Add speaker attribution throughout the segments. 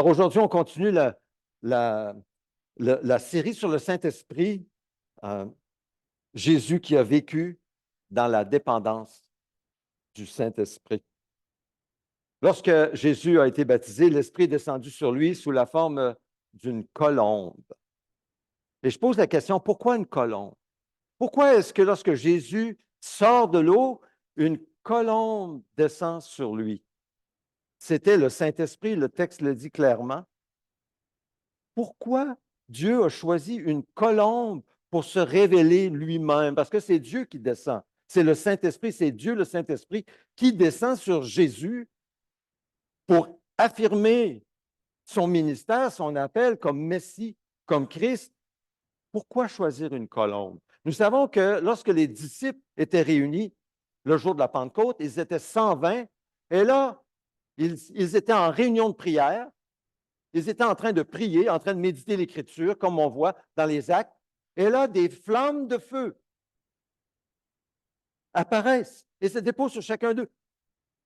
Speaker 1: Alors aujourd'hui, on continue la série sur le Saint-Esprit, euh, Jésus qui a vécu dans la dépendance du Saint-Esprit. Lorsque Jésus a été baptisé, l'Esprit est descendu sur lui sous la forme d'une colombe. Et je pose la question, pourquoi une colombe? Pourquoi est-ce que lorsque Jésus sort de l'eau, une colombe descend sur lui? C'était le Saint-Esprit, le texte le dit clairement. Pourquoi Dieu a choisi une colombe pour se révéler lui-même? Parce que c'est Dieu qui descend. C'est le Saint-Esprit, c'est Dieu, le Saint-Esprit, qui descend sur Jésus pour affirmer son ministère, son appel comme Messie, comme Christ. Pourquoi choisir une colombe? Nous savons que lorsque les disciples étaient réunis le jour de la Pentecôte, ils étaient 120, et là, ils étaient en réunion de prière. Ils étaient en train de prier, en train de méditer l'Écriture, comme on voit dans les Actes. Et là, des flammes de feu apparaissent et se déposent sur chacun d'eux.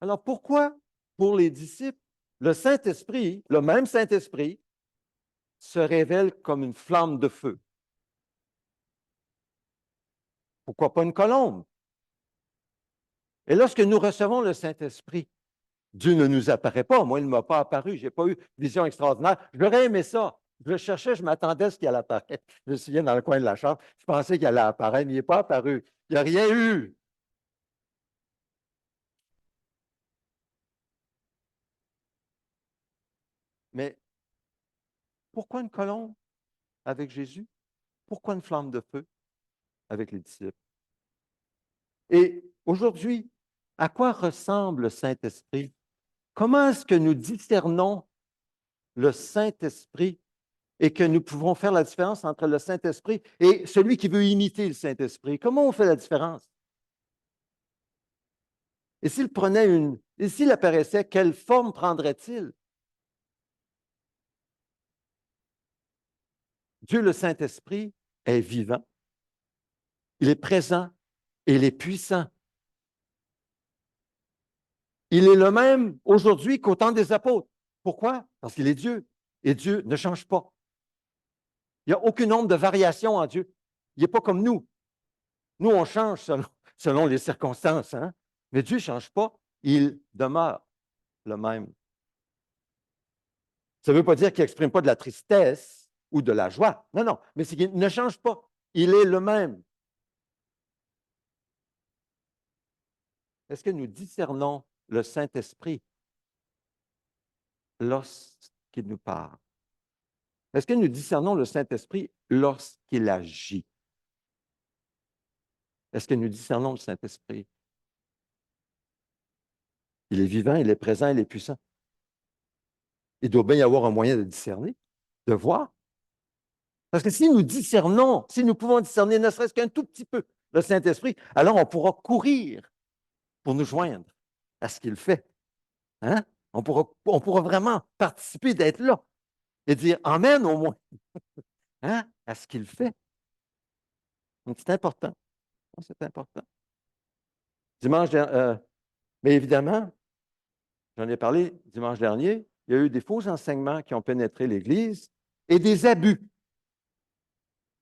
Speaker 1: Alors pourquoi, pour les disciples, le Saint-Esprit, le même Saint-Esprit, se révèle comme une flamme de feu? Pourquoi pas une colombe? Et lorsque nous recevons le Saint-Esprit, Dieu ne nous apparaît pas. Moi, il ne m'a pas apparu. Je n'ai pas eu de vision extraordinaire. J'aurais aimé ça. Je le cherchais, je m'attendais à ce qu'il allait apparaître. Je me souviens dans le coin de la chambre, je pensais qu'il allait apparaître, mais il n'est pas apparu. Il n'y a rien eu. Mais pourquoi une colombe avec Jésus? Pourquoi une flamme de feu avec les disciples? Et aujourd'hui, à quoi ressemble le Saint-Esprit? Comment est-ce que nous discernons le Saint-Esprit et que nous pouvons faire la différence entre le Saint-Esprit et celui qui veut imiter le Saint-Esprit? Comment on fait la différence? Et s'il prenait une, et s'il apparaissait, quelle forme prendrait-il? Dieu, le Saint-Esprit, est vivant, il est présent et il est puissant. Il est le même aujourd'hui qu'au temps des apôtres. Pourquoi? Parce qu'il est Dieu. Et Dieu ne change pas. Il n'y a aucun nombre de variations en Dieu. Il n'est pas comme nous. Nous, on change selon les circonstances. Hein? Mais Dieu ne change pas. Il demeure le même. Ça ne veut pas dire qu'il n'exprime pas de la tristesse ou de la joie. Non, non. Mais c'est qu'il ne change pas. Il est le même. Est-ce que nous discernons le Saint-Esprit lorsqu'il nous parle? Est-ce que nous discernons le Saint-Esprit lorsqu'il agit? Est-ce que nous discernons le Saint-Esprit? Il est vivant, il est présent, il est puissant. Il doit bien y avoir un moyen de discerner, de voir. Parce que si nous discernons, si nous pouvons discerner ne serait-ce qu'un tout petit peu le Saint-Esprit, alors on pourra courir pour nous joindre à ce qu'il fait. Hein? On pourra vraiment participer, d'être là et dire Amen au moins hein? À ce qu'il fait. Donc, c'est important. C'est important. Mais évidemment, j'en ai parlé dimanche dernier, il y a eu des faux enseignements qui ont pénétré l'Église et des abus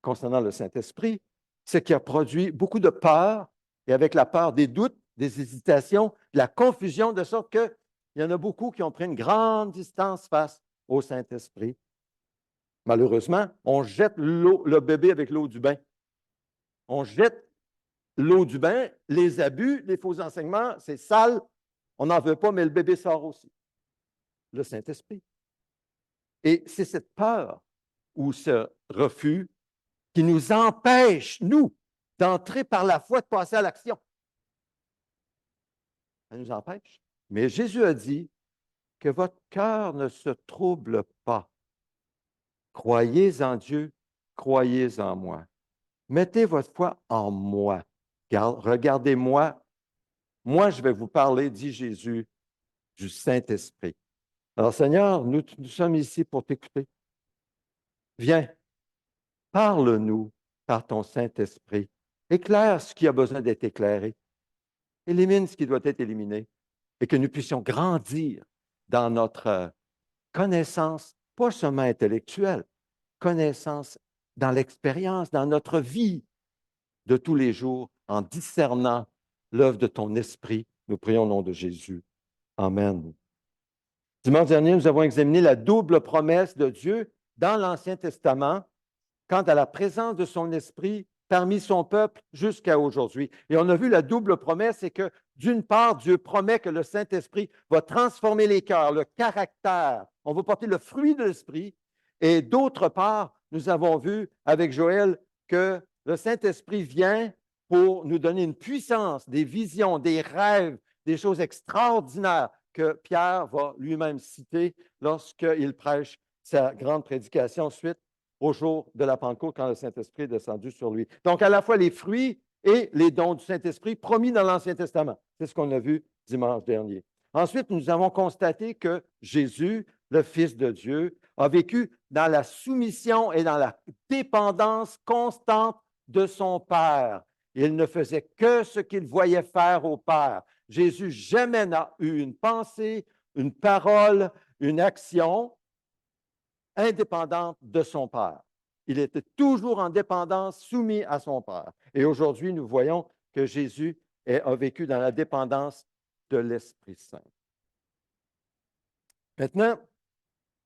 Speaker 1: concernant le Saint-Esprit, ce qui a produit beaucoup de peur et avec la peur des doutes, des hésitations, de la confusion, de sorte qu'il y en a beaucoup qui ont pris une grande distance face au Saint-Esprit. Malheureusement, on jette le bébé avec l'eau du bain. On jette l'eau du bain, les abus, les faux enseignements, c'est sale, on n'en veut pas, mais le bébé sort aussi. Le Saint-Esprit. Et c'est cette peur ou ce refus qui nous empêche, nous, d'entrer par la foi, de passer à l'action. Ça nous empêche. Mais Jésus a dit que votre cœur ne se trouble pas. Croyez en Dieu, croyez en moi. Mettez votre foi en moi. Regardez-moi. Moi, je vais vous parler, dit Jésus, du Saint-Esprit. Alors, Seigneur, nous sommes ici pour t'écouter. Viens, parle-nous par ton Saint-Esprit. Éclaire ce qui a besoin d'être éclairé. Élimine ce qui doit être éliminé et que nous puissions grandir dans notre Connaissance, pas seulement intellectuelle, connaissance dans l'expérience, dans notre vie de tous les jours, en discernant l'œuvre de ton esprit. Nous prions au nom de Jésus. Amen. Dimanche dernier, nous avons examiné la double promesse de Dieu dans l'Ancien Testament quant à la présence de son esprit parmi son peuple jusqu'à aujourd'hui. Et on a vu la double promesse, c'est que d'une part, Dieu promet que le Saint-Esprit va transformer les cœurs, le caractère, on va porter le fruit de l'Esprit. Et d'autre part, nous avons vu avec Joël que le Saint-Esprit vient pour nous donner une puissance, des visions, des rêves, des choses extraordinaires que Pierre va lui-même citer lorsqu'il prêche sa grande prédication suite au jour de la Pentecôte quand le Saint-Esprit est descendu sur lui. Donc, à la fois les fruits et les dons du Saint-Esprit promis dans l'Ancien Testament. C'est ce qu'on a vu dimanche dernier. Ensuite, nous avons constaté que Jésus, le Fils de Dieu, a vécu dans la soumission et dans la dépendance constante de son Père. Il ne faisait que ce qu'il voyait faire au Père. Jésus jamais n'a eu une pensée, une parole, une action indépendante de son Père. Il était toujours en dépendance, soumis à son Père. Et aujourd'hui, nous voyons que Jésus a vécu dans la dépendance de l'Esprit Saint. Maintenant,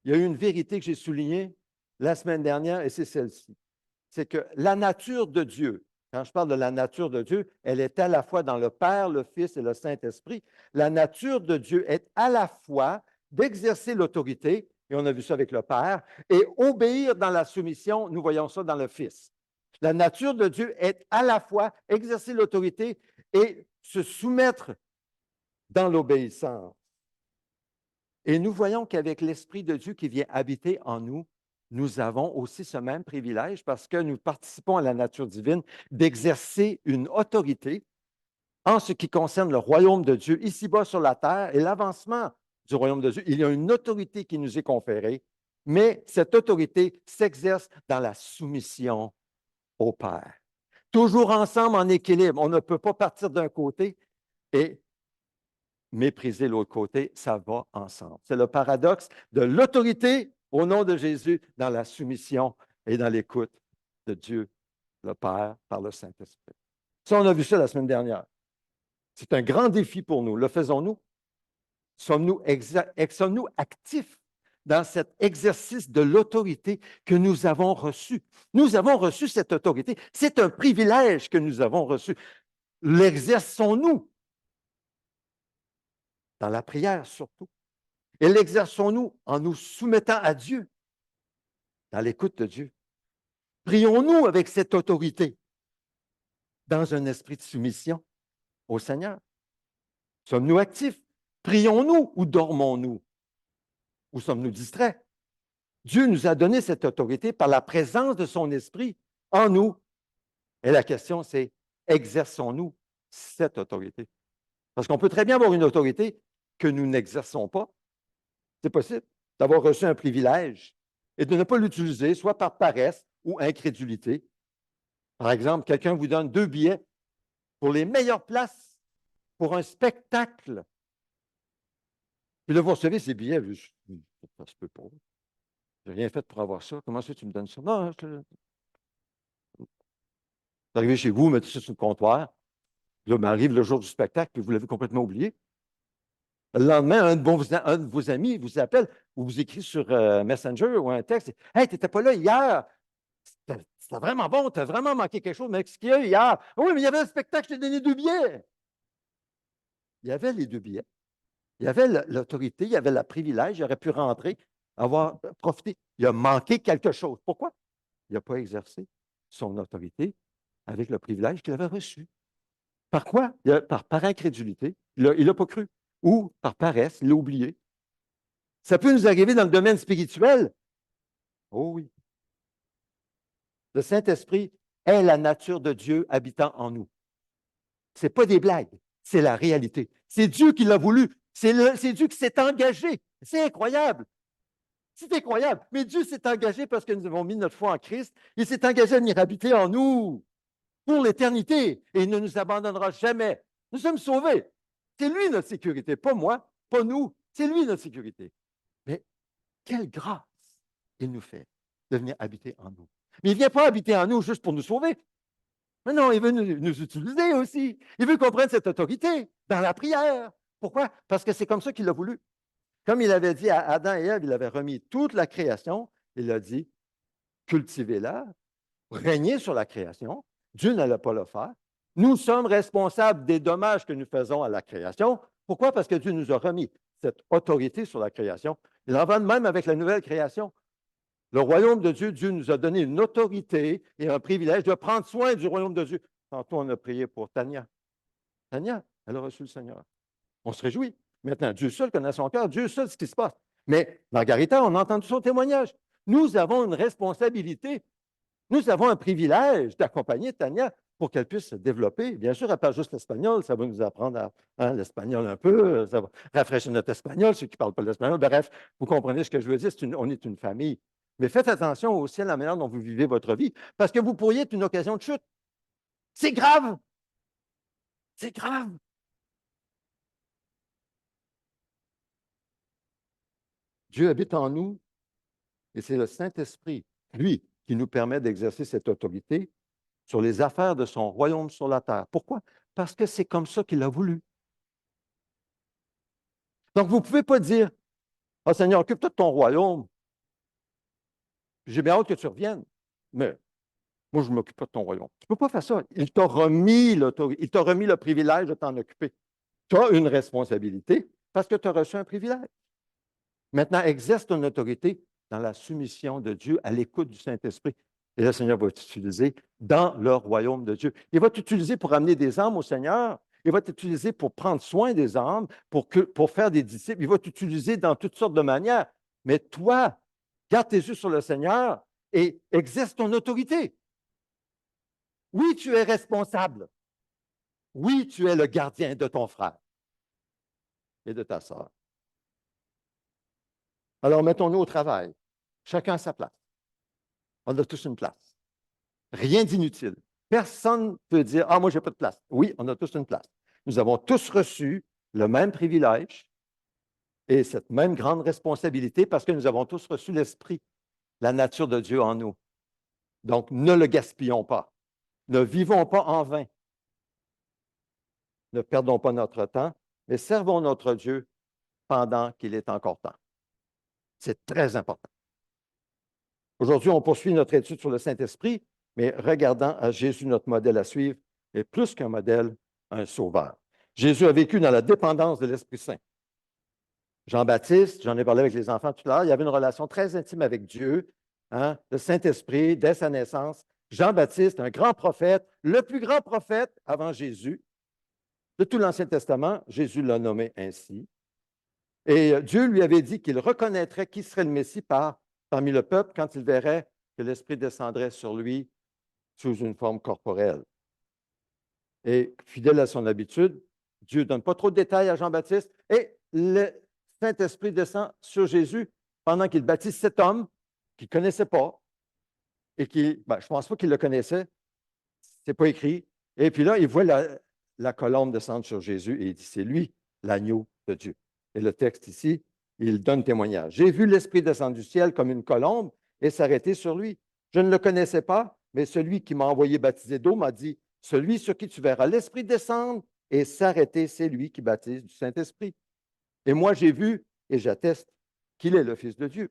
Speaker 1: il y a eu une vérité que j'ai soulignée la semaine dernière, et c'est celle-ci. C'est que la nature de Dieu, quand je parle de la nature de Dieu, elle est à la fois dans le Père, le Fils et le Saint-Esprit. La nature de Dieu est à la fois d'exercer l'autorité, et on a vu ça avec le Père, et obéir dans la soumission, nous voyons ça dans le Fils. La nature de Dieu est à la fois exercer l'autorité et se soumettre dans l'obéissance. Et nous voyons qu'avec l'Esprit de Dieu qui vient habiter en nous, nous avons aussi ce même privilège parce que nous participons à la nature divine d'exercer une autorité en ce qui concerne le royaume de Dieu ici-bas sur la terre et l'avancement du royaume de Dieu. Il y a une autorité qui nous est conférée, mais cette autorité s'exerce dans la soumission au Père. Toujours ensemble en équilibre. On ne peut pas partir d'un côté et mépriser l'autre côté, ça va ensemble. C'est le paradoxe de l'autorité au nom de Jésus dans la soumission et dans l'écoute de Dieu, le Père, par le Saint-Esprit. Ça, on a vu ça la semaine dernière. C'est un grand défi pour nous. Le faisons-nous? Sommes-nous actifs dans cet exercice de l'autorité que nous avons reçu? Nous avons reçu cette autorité. C'est un privilège que nous avons reçu. L'exerçons-nous? Dans la prière surtout. Et l'exerçons-nous en nous soumettant à Dieu, dans l'écoute de Dieu. Prions-nous avec cette autorité dans un esprit de soumission au Seigneur. Sommes-nous actifs? Prions-nous ou dormons-nous? Ou sommes-nous distraits? Dieu nous a donné cette autorité par la présence de son esprit en nous. Et la question, c'est, exerçons-nous cette autorité? Parce qu'on peut très bien avoir une autorité que nous n'exerçons pas. C'est possible d'avoir reçu un privilège et de ne pas l'utiliser, soit par paresse ou incrédulité. Par exemple, quelqu'un vous donne 2 billets pour les meilleures places pour un spectacle. Puis là, vous recevez ces billets. Ça se peut pas. Je n'ai rien fait pour avoir ça. Comment ça, tu me donnes ça? Non, vous arrivez chez vous, vous mettez ça sur le comptoir. Là, m'arrive le jour du spectacle, puis vous l'avez complètement oublié. Le lendemain, un de vos amis vous appelle ou vous écrit sur Messenger ou un texte. Hey, tu n'étais pas là hier. C'était vraiment bon, tu as vraiment manqué quelque chose, mais ce qu'il y a hier. Oui, mais il y avait un spectacle, je t'ai donné 2 billets. Il y avait les 2 billets. Il y avait l'autorité, il y avait le privilège, il aurait pu rentrer, avoir profité. Il a manqué quelque chose. Pourquoi? Il n'a pas exercé son autorité avec le privilège qu'il avait reçu. Par quoi? Par incrédulité. Il n'a pas cru. Ou par paresse, il l'a oublié. Ça peut nous arriver dans le domaine spirituel. Oh oui. Le Saint-Esprit est la nature de Dieu habitant en nous. Ce n'est pas des blagues, c'est la réalité. C'est Dieu qui l'a voulu. C'est Dieu qui s'est engagé. C'est incroyable. C'est incroyable. Mais Dieu s'est engagé parce que nous avons mis notre foi en Christ. Il s'est engagé à venir habiter en nous pour l'éternité et il ne nous abandonnera jamais. Nous sommes sauvés. C'est lui notre sécurité, pas moi, pas nous. C'est lui notre sécurité. Mais quelle grâce il nous fait de venir habiter en nous. Mais il ne vient pas habiter en nous juste pour nous sauver. Mais non, il veut nous utiliser aussi. Il veut qu'on prenne cette autorité dans la prière. Pourquoi? Parce que c'est comme ça qu'il a voulu. Comme il avait dit à Adam et Ève, il avait remis toute la création. Il a dit, cultivez-la, régnez sur la création. Dieu n'allait pas le faire. Nous sommes responsables des dommages que nous faisons à la création. Pourquoi? Parce que Dieu nous a remis cette autorité sur la création. Il en va de même avec la nouvelle création. Le royaume de Dieu, Dieu nous a donné une autorité et un privilège de prendre soin du royaume de Dieu. Tantôt, on a prié pour Tania. Tania, elle a reçu le Seigneur. On se réjouit. Maintenant, Dieu seul connaît son cœur, Dieu seul ce qui se passe. Mais Margarita, on a entendu son témoignage. Nous avons une responsabilité, nous avons un privilège d'accompagner Tania pour qu'elle puisse se développer. Bien sûr, elle parle juste l'espagnol, ça va nous apprendre l'espagnol un peu, ça va rafraîchir notre espagnol, ceux qui ne parlent pas l'espagnol. Bref, vous comprenez ce que je veux dire, on est une famille. Mais faites attention aussi à la manière dont vous vivez votre vie, parce que vous pourriez être une occasion de chute. C'est grave! C'est grave! Dieu habite en nous et c'est le Saint-Esprit, lui, qui nous permet d'exercer cette autorité sur les affaires de son royaume sur la terre. Pourquoi? Parce que c'est comme ça qu'il a voulu. Donc, vous ne pouvez pas dire, « Ah, Seigneur, occupe-toi de ton royaume. J'ai bien hâte que tu reviennes. Mais moi, je ne m'occupe pas de ton royaume. » Tu ne peux pas faire ça. Il t'a remis l'autorité, il t'a remis le privilège de t'en occuper. Tu as une responsabilité parce que tu as reçu un privilège. Maintenant, exerce ton autorité dans la soumission de Dieu, à l'écoute du Saint-Esprit. Et le Seigneur va t'utiliser dans le royaume de Dieu. Il va t'utiliser pour amener des âmes au Seigneur. Il va t'utiliser pour prendre soin des âmes, pour faire des disciples. Il va t'utiliser dans toutes sortes de manières. Mais toi, garde tes yeux sur le Seigneur et exerce ton autorité. Oui, tu es responsable. Oui, tu es le gardien de ton frère et de ta sœur. Alors, mettons-nous au travail. Chacun à sa place. On a tous une place. Rien d'inutile. Personne ne peut dire, « Ah, moi, je n'ai pas de place. » Oui, on a tous une place. Nous avons tous reçu le même privilège et cette même grande responsabilité parce que nous avons tous reçu l'Esprit, la nature de Dieu en nous. Donc, ne le gaspillons pas. Ne vivons pas en vain. Ne perdons pas notre temps, mais servons notre Dieu pendant qu'il est encore temps. C'est très important. Aujourd'hui, on poursuit notre étude sur le Saint-Esprit, mais regardant à Jésus, notre modèle à suivre, est plus qu'un modèle, un sauveur. Jésus a vécu dans la dépendance de l'Esprit Saint. Jean-Baptiste, j'en ai parlé avec les enfants tout à l'heure, il avait une relation très intime avec Dieu, le Saint-Esprit, dès sa naissance. Jean-Baptiste, un grand prophète, le plus grand prophète avant Jésus. De tout l'Ancien Testament, Jésus l'a nommé ainsi. Et Dieu lui avait dit qu'il reconnaîtrait qui serait le Messie parmi le peuple quand il verrait que l'Esprit descendrait sur lui sous une forme corporelle. Et fidèle à son habitude, Dieu ne donne pas trop de détails à Jean-Baptiste et le Saint-Esprit descend sur Jésus pendant qu'il baptise cet homme qu'il ne connaissait pas et je ne pense pas qu'il le connaissait, ce n'est pas écrit. Et puis là, il voit la colombe descendre sur Jésus et il dit, c'est lui, l'agneau de Dieu. Et le texte ici, il donne témoignage. J'ai vu l'Esprit descendre du ciel comme une colombe et s'arrêter sur lui. Je ne le connaissais pas, mais celui qui m'a envoyé baptiser d'eau m'a dit, celui sur qui tu verras l'Esprit descendre et s'arrêter, c'est lui qui baptise du Saint-Esprit. Et moi, j'ai vu et j'atteste qu'il est le Fils de Dieu.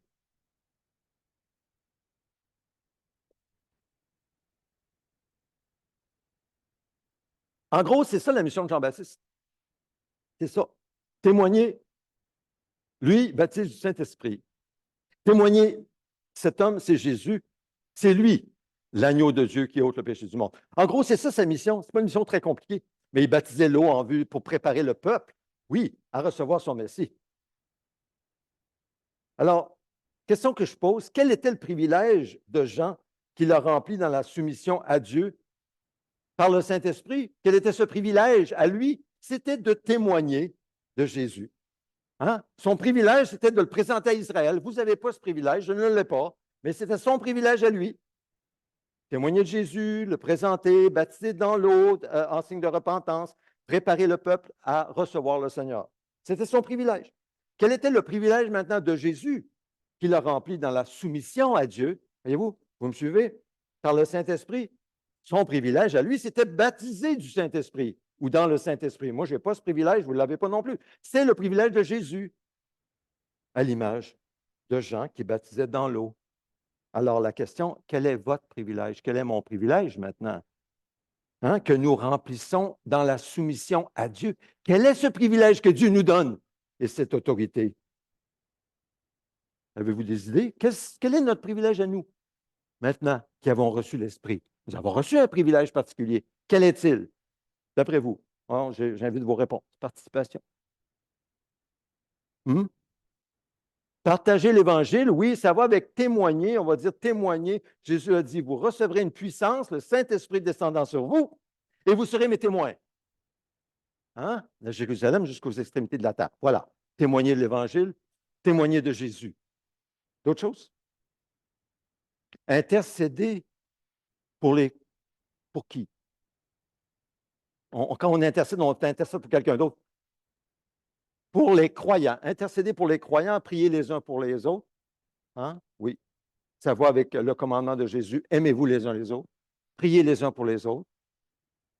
Speaker 1: En gros, c'est ça la mission de Jean-Baptiste. C'est ça. Témoigner, lui, baptise du Saint-Esprit. Témoigner, cet homme, c'est Jésus. C'est lui, l'agneau de Dieu qui ôte le péché du monde. En gros, c'est ça sa mission. Ce n'est pas une mission très compliquée, mais il baptisait l'eau en vue pour préparer le peuple, oui, à recevoir son Messie. Alors, question que je pose, quel était le privilège de Jean qui l'a rempli dans la soumission à Dieu par le Saint-Esprit? Quel était ce privilège à lui? C'était de témoigner de Jésus. Son privilège, c'était de le présenter à Israël. Vous n'avez pas ce privilège, je ne l'ai pas, mais c'était son privilège à lui. Témoigner de Jésus, le présenter, baptiser dans l'eau en signe de repentance, préparer le peuple à recevoir le Seigneur. C'était son privilège. Quel était le privilège maintenant de Jésus? qui l'a rempli dans la soumission à Dieu. Voyez-vous, vous me suivez? Par le Saint-Esprit. Son privilège à lui, c'était baptiser du Saint-Esprit ou dans le Saint-Esprit. Moi, je n'ai pas ce privilège, vous ne l'avez pas non plus. C'est le privilège de Jésus, à l'image de Jean qui baptisait dans l'eau. Alors, la question, quel est votre privilège? Quel est mon privilège maintenant? Hein, que nous remplissons dans la soumission à Dieu. Quel est ce privilège que Dieu nous donne et cette autorité? Avez-vous des idées? Quel est notre privilège à nous, maintenant, qui avons reçu l'Esprit? Nous avons reçu un privilège particulier. Quel est-il, d'après vous? Oh, j'invite vos réponses. Participation. Partager l'Évangile, oui, ça va avec témoigner, on va dire témoigner. Jésus a dit, vous recevrez une puissance, le Saint-Esprit descendant sur vous, et vous serez mes témoins. Hein? De Jérusalem jusqu'aux extrémités de la terre. Voilà. Témoigner de l'Évangile, témoigner de Jésus. D'autres choses? Intercéder pour qui? Quand on intercède pour quelqu'un d'autre. Pour les croyants. Intercéder pour les croyants, prier les uns pour les autres. Hein? Oui. Ça va avec le commandement de Jésus. Aimez-vous les uns les autres. Priez les uns pour les autres.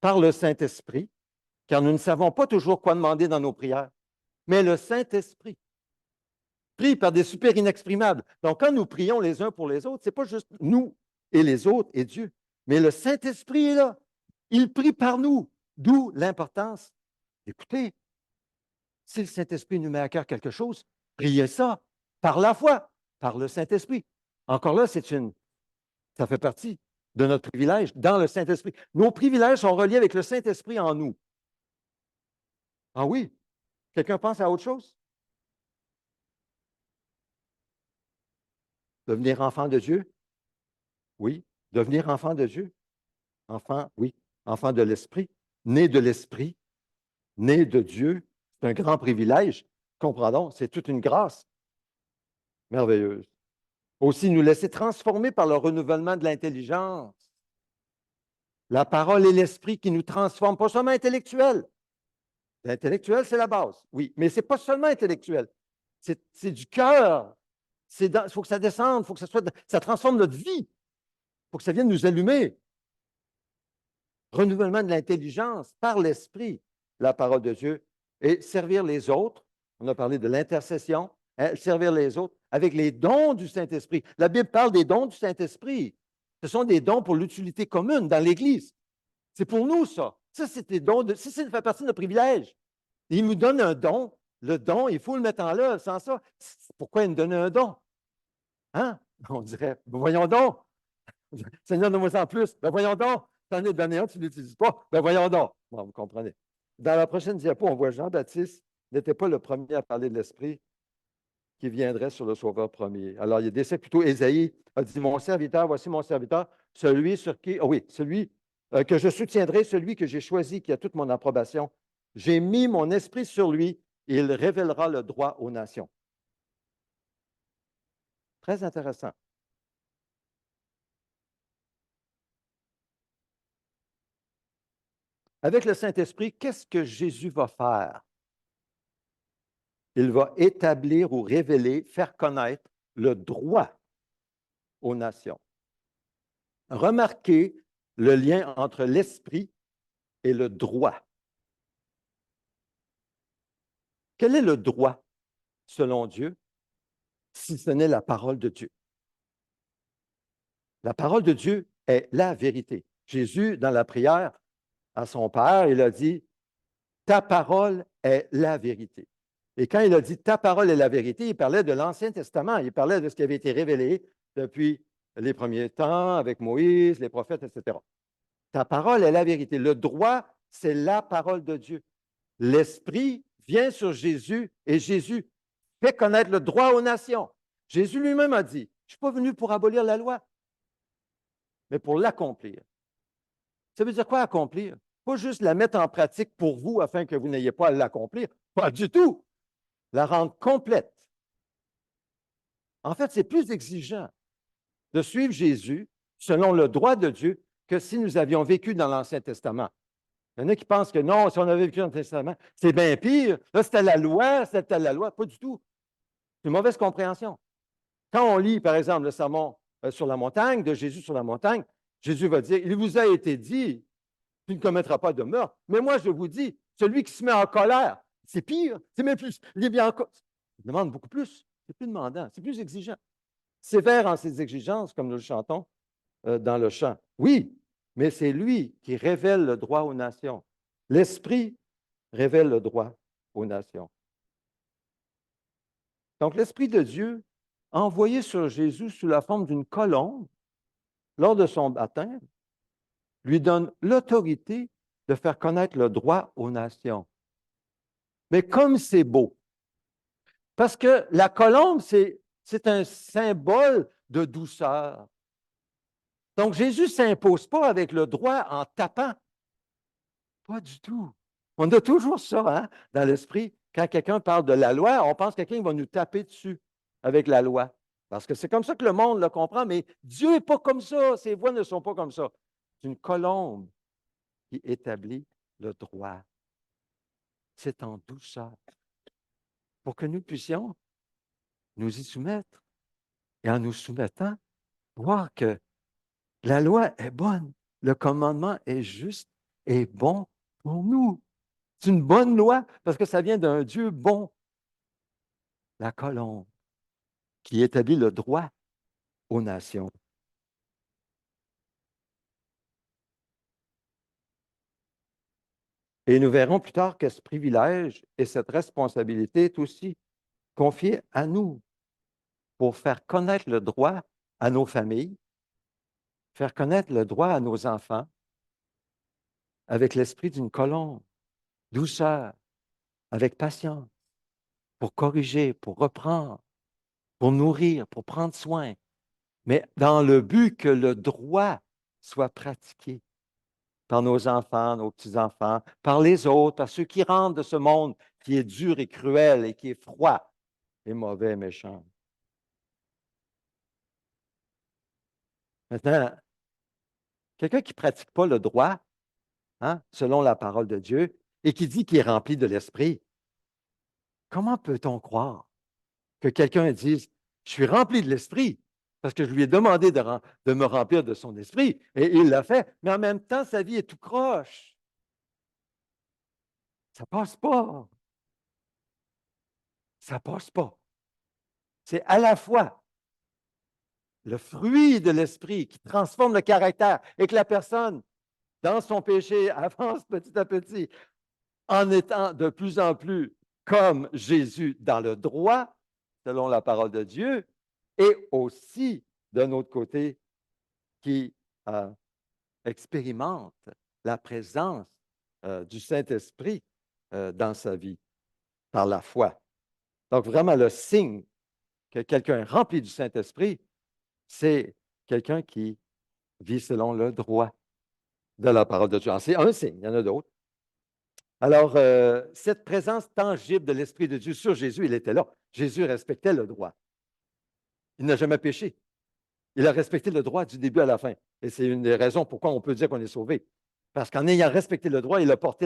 Speaker 1: Par le Saint-Esprit, car nous ne savons pas toujours quoi demander dans nos prières. Mais le Saint-Esprit prie par des super inexprimables. Donc, quand nous prions les uns pour les autres, ce n'est pas juste nous et les autres et Dieu, mais le Saint-Esprit est là. Il prie par nous, d'où l'importance. Écoutez, si le Saint-Esprit nous met à cœur quelque chose, priez ça par la foi, par le Saint-Esprit. Encore là, ça fait partie de notre privilège dans le Saint-Esprit. Nos privilèges sont reliés avec le Saint-Esprit en nous. Ah oui? Quelqu'un pense à autre chose? Devenir enfant de Dieu? Oui. Devenir enfant de Dieu? Enfant, oui. Enfant de l'Esprit. Né de l'Esprit. Né de Dieu. C'est un grand privilège. Comprenons, c'est toute une grâce merveilleuse. Aussi, nous laisser transformer par le renouvellement de l'intelligence. La parole et l'esprit qui nous transforment, pas seulement intellectuel. L'intellectuel, c'est la base, oui, mais ce n'est pas seulement intellectuel. C'est du cœur. Il faut que ça descende, il faut que ça transforme notre vie. Il faut que ça vienne nous allumer. Renouvellement de l'intelligence par l'esprit, la parole de Dieu, et servir les autres. On a parlé de l'intercession, hein, servir les autres avec les dons du Saint-Esprit. La Bible parle des dons du Saint-Esprit. Ce sont des dons pour l'utilité commune dans l'Église. C'est pour nous, ça. Ça, c'est des dons, ça fait partie de notre privilège. Il nous donne un don. Le don, il faut le mettre en œuvre. Sans ça, pourquoi il nous donne un don? Hein? On dirait, ben voyons donc. Seigneur, donne-moi en plus. Ben voyons donc. Tu en as donné un, tu ne l'utilises pas. Ben voyons donc. Bon, vous comprenez. Dans la prochaine diapo, on voit Jean-Baptiste n'était pas le premier à parler de l'Esprit qui viendrait sur le Sauveur premier. Alors, il y a des siècles plutôt, Ésaïe a dit, mon serviteur, voici mon serviteur, celui sur qui, celui que je soutiendrai, celui que j'ai choisi, qui a toute mon approbation. J'ai mis mon esprit sur lui et il révélera le droit aux nations. Très intéressant. Avec le Saint-Esprit, qu'est-ce que Jésus va faire? Il va établir ou révéler, faire connaître le droit aux nations. Remarquez le lien entre l'esprit et le droit. Quel est le droit, selon Dieu, si ce n'est la parole de Dieu? La parole de Dieu est la vérité. Jésus, dans la prière à son Père, il a dit, ta parole est la vérité. Et quand il a dit ta parole est la vérité, il parlait de l'Ancien Testament, il parlait de ce qui avait été révélé depuis les premiers temps avec Moïse, les prophètes, etc. Ta parole est la vérité. Le droit, c'est la parole de Dieu. L'Esprit vient sur Jésus et Jésus fait connaître le droit aux nations. Jésus lui-même a dit, je ne suis pas venu pour abolir la loi, mais pour l'accomplir. Ça veut dire quoi accomplir? Pas juste la mettre en pratique pour vous afin que vous n'ayez pas à l'accomplir. Pas du tout. La rendre complète. En fait, c'est plus exigeant de suivre Jésus selon le droit de Dieu que si nous avions vécu dans l'Ancien Testament. Il y en a qui pensent que non, si on avait vécu dans l'Ancien Testament, c'est bien pire. Là, c'était la loi, c'était la loi. Pas du tout. C'est une mauvaise compréhension. Quand on lit, par exemple, le sermon sur la montagne, de Jésus sur la montagne, Jésus va dire, il vous a été dit, tu ne commettras pas de meurtre. Mais moi, je vous dis, celui qui se met en colère, c'est pire, c'est même plus, il est bien encore. Il demande beaucoup plus, c'est plus demandant, c'est plus exigeant. Sévère en ses exigences, comme nous le chantons dans le chant. Oui, mais c'est lui qui révèle le droit aux nations. L'Esprit révèle le droit aux nations. Donc, l'Esprit de Dieu, envoyé sur Jésus sous la forme d'une colombe lors de son baptême, lui donne l'autorité de faire connaître le droit aux nations. Mais comme c'est beau, parce que la colombe, c'est un symbole de douceur. Donc, Jésus ne s'impose pas avec le droit en tapant. Pas du tout. On a toujours ça hein, dans l'esprit. Quand quelqu'un parle de la loi, on pense que quelqu'un va nous taper dessus avec la loi. Parce que c'est comme ça que le monde le comprend, mais Dieu n'est pas comme ça. Ses voies ne sont pas comme ça. C'est une colombe qui établit le droit. C'est en douceur. Pour que nous puissions nous y soumettre. Et en nous soumettant, voir que la loi est bonne, le commandement est juste et bon pour nous. C'est une bonne loi parce que ça vient d'un Dieu bon. La colombe qui établit le droit aux nations. Et nous verrons plus tard que ce privilège et cette responsabilité est aussi confiée à nous pour faire connaître le droit à nos familles, faire connaître le droit à nos enfants avec l'esprit d'une colombe, douceur, avec patience, pour corriger, pour reprendre, pour nourrir, pour prendre soin, mais dans le but que le droit soit pratiqué par nos enfants, nos petits-enfants, par les autres, par ceux qui rentrent de ce monde qui est dur et cruel et qui est froid et mauvais et méchant. Maintenant, quelqu'un qui ne pratique pas le droit, hein, selon la parole de Dieu, et qui dit qu'il est rempli de l'Esprit, comment peut-on croire que quelqu'un dise, je suis rempli de l'Esprit, parce que je lui ai demandé de me remplir de son esprit, et il l'a fait, mais en même temps, sa vie est tout croche. Ça ne passe pas. Ça ne passe pas. C'est à la fois le fruit de l'esprit qui transforme le caractère et que la personne, dans son péché, avance petit à petit en étant de plus en plus comme Jésus dans le droit, selon la parole de Dieu, et aussi, d'un autre côté, qui expérimente la présence du Saint-Esprit dans sa vie par la foi. Donc, vraiment, le signe que quelqu'un est rempli du Saint-Esprit, c'est quelqu'un qui vit selon le droit de la parole de Dieu. C'est un signe, il y en a d'autres. Alors, cette présence tangible de l'Esprit de Dieu sur Jésus, il était là. Jésus respectait le droit. Il n'a jamais péché. Il a respecté le droit du début à la fin. Et c'est une des raisons pourquoi on peut dire qu'on est sauvé. Parce qu'en ayant respecté le droit, il a porté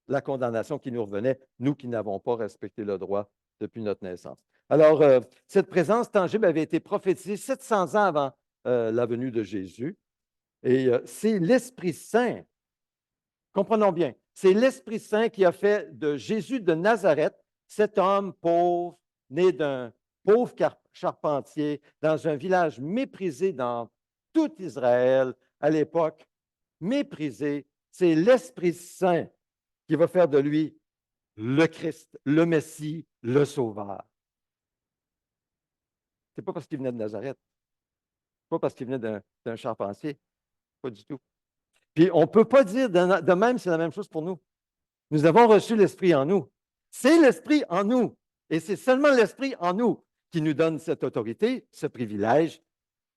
Speaker 1: la condamnation qui nous revenait, nous qui n'avons pas respecté le droit depuis notre naissance. Alors, cette présence tangible avait été prophétisée 700 ans avant la venue de Jésus. Et c'est l'Esprit Saint, comprenons bien, c'est l'Esprit Saint qui a fait de Jésus de Nazareth, cet homme pauvre, né d'un pauvre charpentier, dans un village méprisé dans tout Israël à l'époque, méprisé. C'est l'Esprit Saint qui va faire de lui le Christ, le Messie, le Sauveur. Ce n'est pas parce qu'il venait de Nazareth, pas parce qu'il venait d'un charpentier, pas du tout. Puis on ne peut pas dire de même, c'est la même chose pour nous. Nous avons reçu l'Esprit en nous. C'est l'Esprit en nous. Et c'est seulement l'Esprit en nous qui nous donne cette autorité, ce privilège,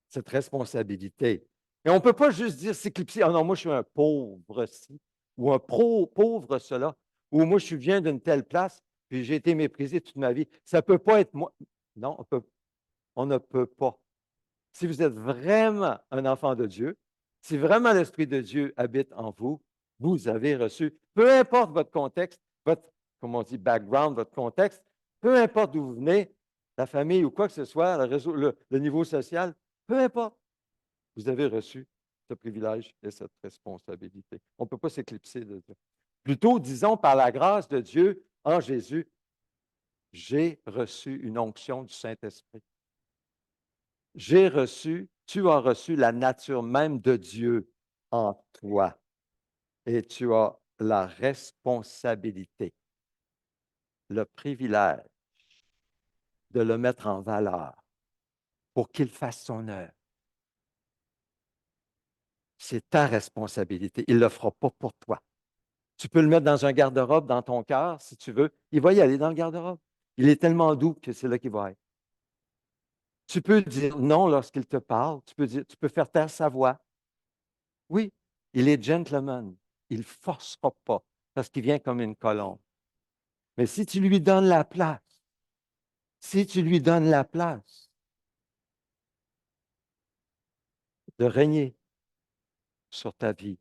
Speaker 1: cette responsabilité. Et on ne peut pas juste dire s'éclipser, ah non, moi je suis un pauvre-ci, ou un pauvre cela, ou moi je viens d'une telle place, puis j'ai été méprisé toute ma vie. Ça ne peut pas être moi. Non, on ne peut pas. Si vous êtes vraiment un enfant de Dieu, si vraiment l'Esprit de Dieu habite en vous, vous avez reçu, peu importe votre contexte, votre, comme on dit, background, votre contexte, peu importe d'où vous venez, la famille ou quoi que ce soit, le niveau social, peu importe, vous avez reçu ce privilège et cette responsabilité. On ne peut pas s'éclipser de Dieu. Plutôt, disons, par la grâce de Dieu en Jésus, j'ai reçu une onction du Saint-Esprit. Tu as reçu la nature même de Dieu en toi et tu as la responsabilité, le privilège de le mettre en valeur pour qu'il fasse son œuvre. C'est ta responsabilité. Il ne le fera pas pour toi. Tu peux le mettre dans un garde-robe dans ton cœur, si tu veux. Il va y aller dans le garde-robe. Il est tellement doux que c'est là qu'il va être. Tu peux dire non lorsqu'il te parle. Tu peux faire taire sa voix. Oui, il est gentleman. Il ne forcera pas parce qu'il vient comme une colombe. Mais si tu lui donnes la place, si tu lui donnes la place de régner sur ta vie,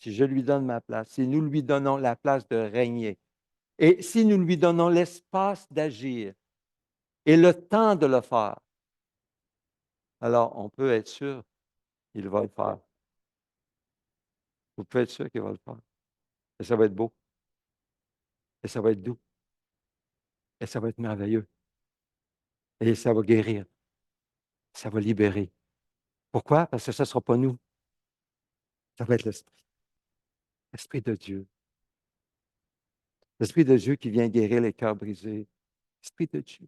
Speaker 1: si je lui donne ma place, si nous lui donnons la place de régner, et si nous lui donnons l'espace d'agir et le temps de le faire, alors on peut être sûr qu'il va le faire. Vous pouvez être sûr qu'il va le faire. Et ça va être beau. Et ça va être doux. Et ça va être merveilleux. Et ça va guérir. Ça va libérer. Pourquoi? Parce que ce ne sera pas nous. Ça va être l'Esprit. L'Esprit de Dieu. L'Esprit de Dieu qui vient guérir les cœurs brisés. L'Esprit de Dieu.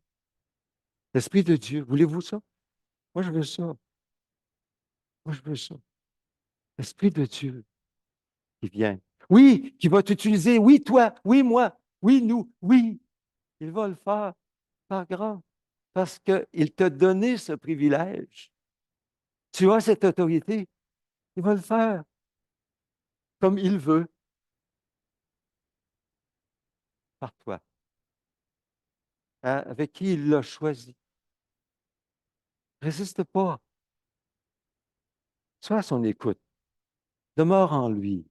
Speaker 1: L'Esprit de Dieu. Voulez-vous ça? Moi, je veux ça. Moi, je veux ça. L'Esprit de Dieu qui vient. Oui, qui va t'utiliser. Oui, toi. Oui, moi. Oui, nous. Oui. Il va le faire par grâce. Parce qu'il t'a donné ce privilège. Tu as cette autorité. Il va le faire comme il veut par toi, hein, avec qui il l'a choisi. Résiste pas. Sois à son écoute. Demeure en lui.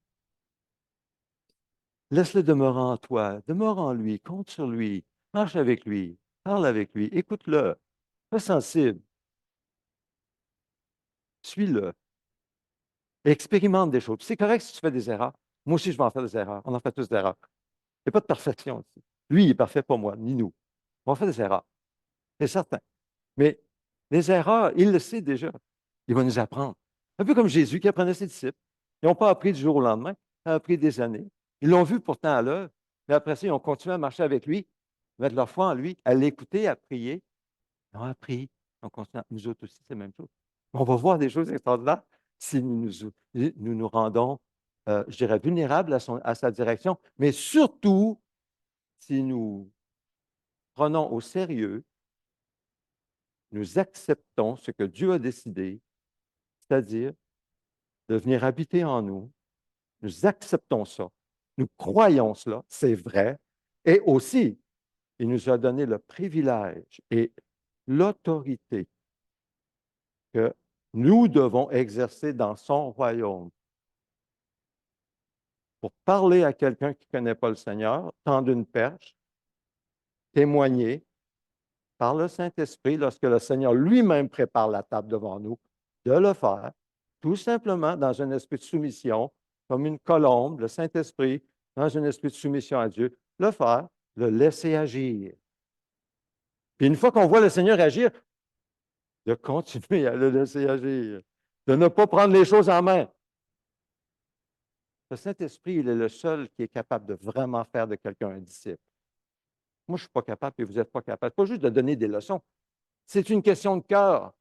Speaker 1: Laisse-le demeurer en toi. Demeure en lui. Compte sur lui. Marche avec lui. Parle avec lui. Écoute-le. Sois sensible. Suis-le. Expérimente des choses. C'est correct si tu fais des erreurs. Moi aussi, je vais en faire des erreurs. On en fait tous des erreurs. Il n'y a pas de perfection ici. Lui, il est parfait, pas moi, ni nous. On fait des erreurs. C'est certain. Mais les erreurs, il le sait déjà. Il va nous apprendre. Un peu comme Jésus qui apprenait ses disciples. Ils n'ont pas appris du jour au lendemain. Ça a pris des années. Ils l'ont vu pourtant à l'œuvre. Mais après ça, ils ont continué à marcher avec lui, mettre leur foi en lui, à l'écouter, à prier. Ils ont appris. On continue. Nous autres aussi, c'est la même chose. On va voir des choses extraordinaires si nous rendons, je dirais, vulnérables à sa direction, mais surtout si nous prenons au sérieux, nous acceptons ce que Dieu a décidé, c'est-à-dire de venir habiter en nous. Nous acceptons ça. Nous croyons cela, c'est vrai. Et aussi, il nous a donné le privilège et l'autorité que nous devons exercer dans son royaume pour parler à quelqu'un qui ne connaît pas le Seigneur, tendre une perche, témoigner par le Saint-Esprit lorsque le Seigneur lui-même prépare la table devant nous, de le faire, tout simplement dans un esprit de soumission, comme une colombe, le Saint-Esprit, dans un esprit de soumission à Dieu, le faire, le laisser agir. Puis une fois qu'on voit le Seigneur agir, de continuer à le laisser agir, de ne pas prendre les choses en main. Le Saint-Esprit, il est le seul qui est capable de vraiment faire de quelqu'un un disciple. Moi, je ne suis pas capable et vous n'êtes pas capable. Pas juste de donner des leçons. C'est une question de cœur.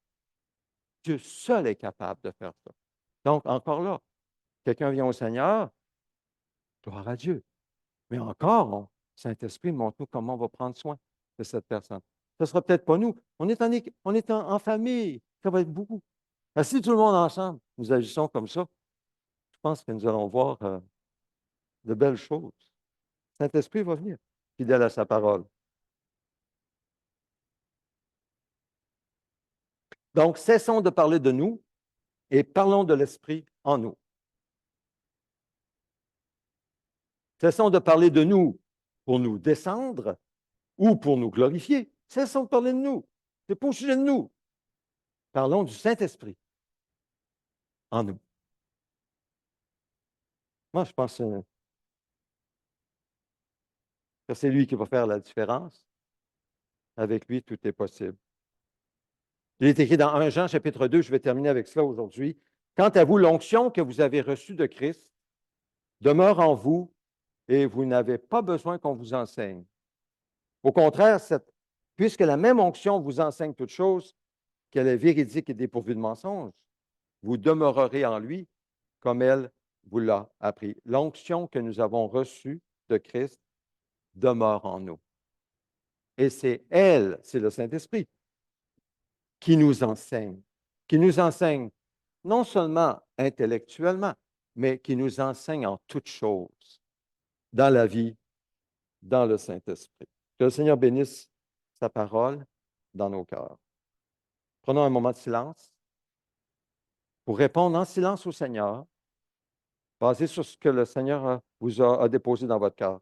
Speaker 1: Dieu seul est capable de faire ça. Donc, encore là, quelqu'un vient au Seigneur, gloire à Dieu. Mais encore, Saint-Esprit, montre-nous comment on va prendre soin de cette personne. Ce ne sera peut-être pas nous. On est en famille. Ça va être beaucoup. Si tout le monde ensemble, nous agissons comme ça, je pense que nous allons voir de belles choses. Saint-Esprit va venir, fidèle à sa parole. Donc, cessons de parler de nous et parlons de l'Esprit en nous. Cessons de parler de nous pour nous descendre ou pour nous glorifier. Cessons de parler de nous. Ce n'est pas au sujet de nous. Parlons du Saint-Esprit en nous. Moi, je pense que c'est lui qui va faire la différence. Avec lui, tout est possible. Il est écrit dans 1 Jean, chapitre 2, je vais terminer avec cela aujourd'hui. Quant à vous, l'onction que vous avez reçue de Christ demeure en vous et vous n'avez pas besoin qu'on vous enseigne. Au contraire, puisque la même onction vous enseigne toutes choses, qu'elle est véridique et dépourvue de mensonges, vous demeurerez en lui comme elle vous l'a appris. L'onction que nous avons reçue de Christ demeure en nous. Et c'est elle, c'est le Saint-Esprit, qui nous enseigne non seulement intellectuellement, mais qui nous enseigne en toutes choses, dans la vie, dans le Saint-Esprit. Que le Seigneur bénisse sa parole dans nos cœurs. Prenons un moment de silence pour répondre en silence au Seigneur, basé sur ce que le Seigneur vous a déposé dans votre cœur.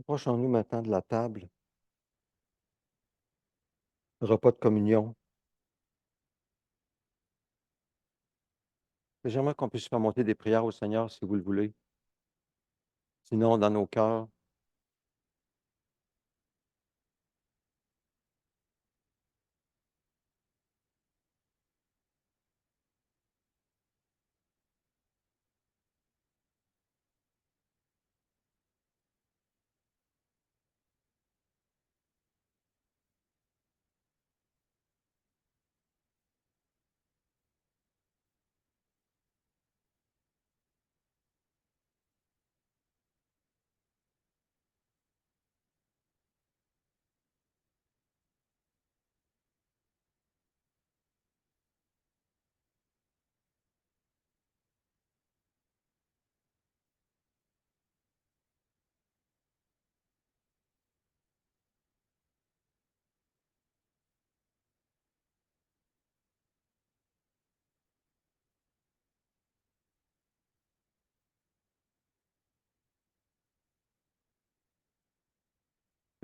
Speaker 1: Approchons-nous maintenant de la table, le repas de communion. J'aimerais qu'on puisse faire monter des prières au Seigneur si vous le voulez. Sinon, dans nos cœurs,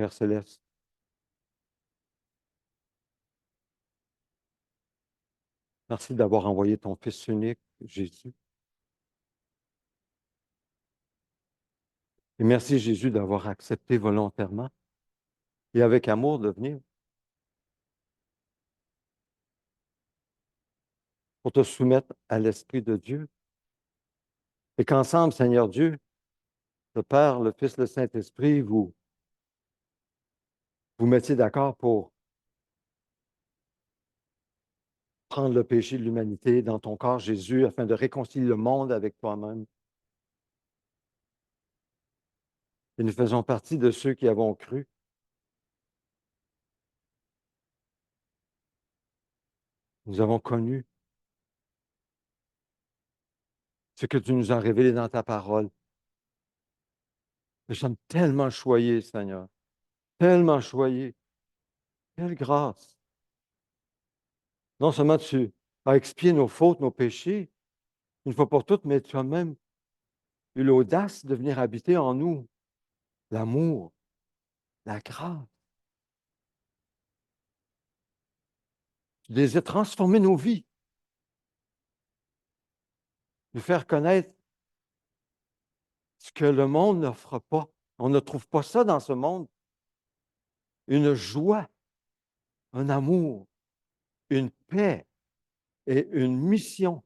Speaker 1: Père céleste, merci d'avoir envoyé ton Fils unique, Jésus. Et merci, Jésus, d'avoir accepté volontairement et avec amour de venir pour te soumettre à l'Esprit de Dieu. Et qu'ensemble, Seigneur Dieu, le Père, le Fils, le Saint-Esprit, vous mettiez d'accord pour prendre le péché de l'humanité dans ton corps, Jésus, afin de réconcilier le monde avec toi-même. Et nous faisons partie de ceux qui avons cru. Nous avons connu ce que tu nous as révélé dans ta parole. Nous sommes tellement choyés, Seigneur, tellement choyés. Quelle grâce! Non seulement tu as expié nos fautes, nos péchés, une fois pour toutes, mais tu as même eu l'audace de venir habiter en nous l'amour, la grâce. Tu désires transformer nos vies, nous faire connaître ce que le monde n'offre pas. On ne trouve pas ça dans ce monde. Une joie, un amour, une paix et une mission.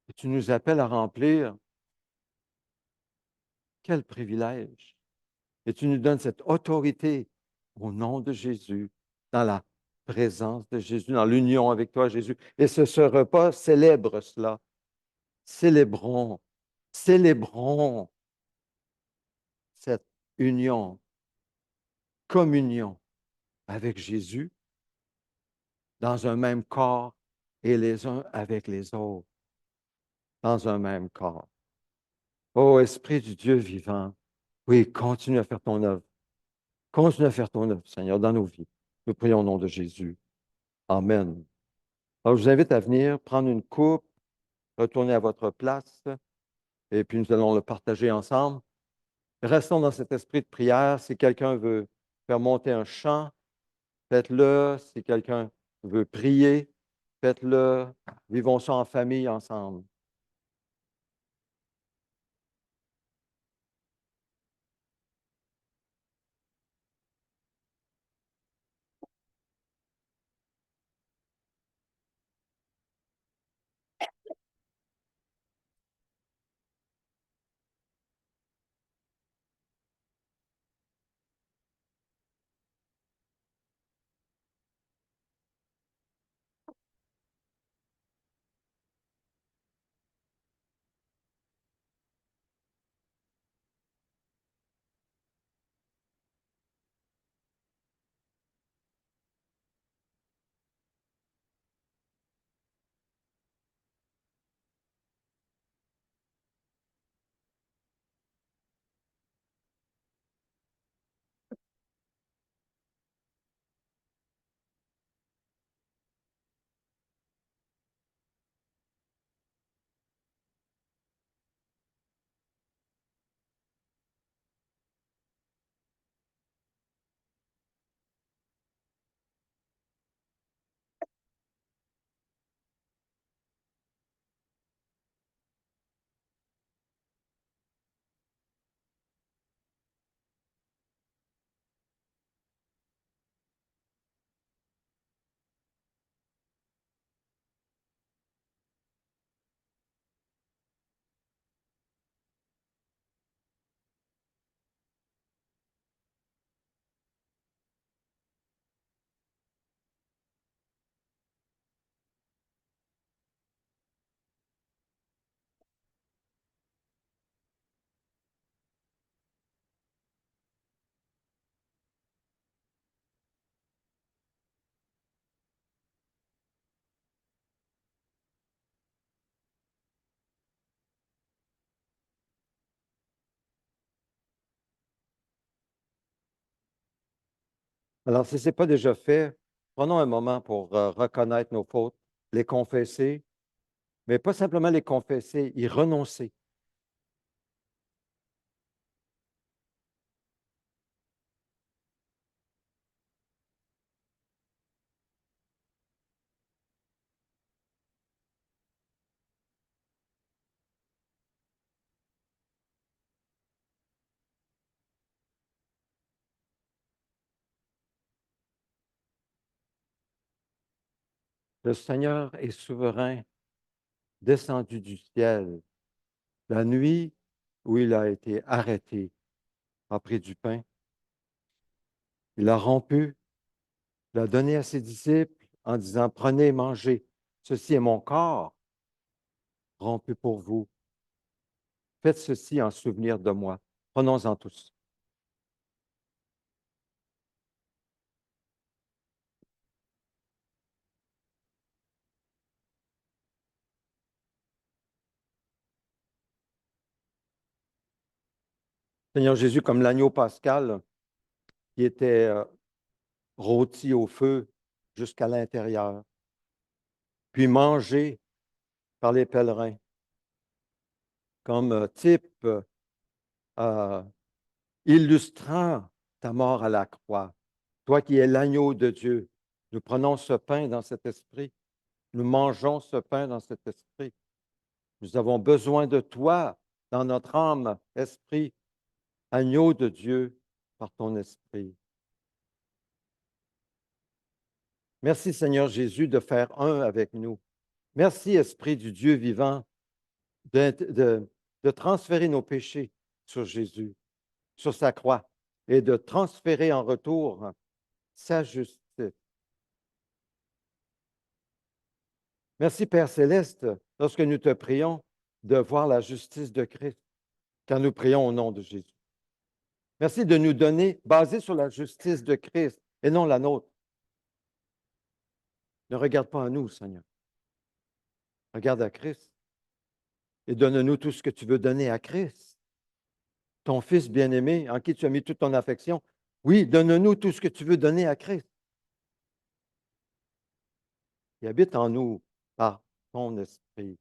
Speaker 1: Et tu nous appelles à remplir. Quel privilège! Et tu nous donnes cette autorité au nom de Jésus, dans la présence de Jésus, dans l'union avec toi, Jésus. Et ce repas célèbre cela. Célébrons, célébrons cette union, communion avec Jésus dans un même corps et les uns avec les autres dans un même corps. Ô Esprit du Dieu vivant, oui, continue à faire ton œuvre. Continue à faire ton œuvre, Seigneur, dans nos vies. Nous prions au nom de Jésus. Amen. Alors, je vous invite à venir prendre une coupe, retourner à votre place, et puis nous allons le partager ensemble. Restons dans cet esprit de prière. Si quelqu'un veut faire monter un chant, faites-le. Si quelqu'un veut prier, faites-le. Vivons ça en famille ensemble. Alors, si ce n'est pas déjà fait, prenons un moment pour reconnaître nos fautes, les confesser, mais pas simplement les confesser, y renoncer. Le Seigneur est souverain, descendu du ciel. La nuit où il a été arrêté, a pris du pain, il a rompu, l'a donné à ses disciples en disant, prenez et mangez, ceci est mon corps rompu pour vous. Faites ceci en souvenir de moi. Prenons-en tous. Seigneur Jésus, comme l'agneau pascal qui était rôti au feu jusqu'à l'intérieur, puis mangé par les pèlerins, comme type euh, illustrant ta mort à la croix. Toi qui es l'agneau de Dieu, nous prenons ce pain dans cet esprit. Nous mangeons ce pain dans cet esprit. Nous avons besoin de toi dans notre âme, esprit, agneau de Dieu par ton esprit. Merci Seigneur Jésus de faire un avec nous. Merci Esprit du Dieu vivant de transférer nos péchés sur Jésus, sur sa croix, et de transférer en retour sa justice. Merci Père céleste, lorsque nous te prions, de voir la justice de Christ quand nous prions au nom de Jésus. Merci de nous donner, basé sur la justice de Christ et non la nôtre. Ne regarde pas à nous, Seigneur. Regarde à Christ et donne-nous tout ce que tu veux donner à Christ, ton Fils bien-aimé, en qui tu as mis toute ton affection. Oui, donne-nous tout ce que tu veux donner à Christ. Il habite en nous par ton esprit.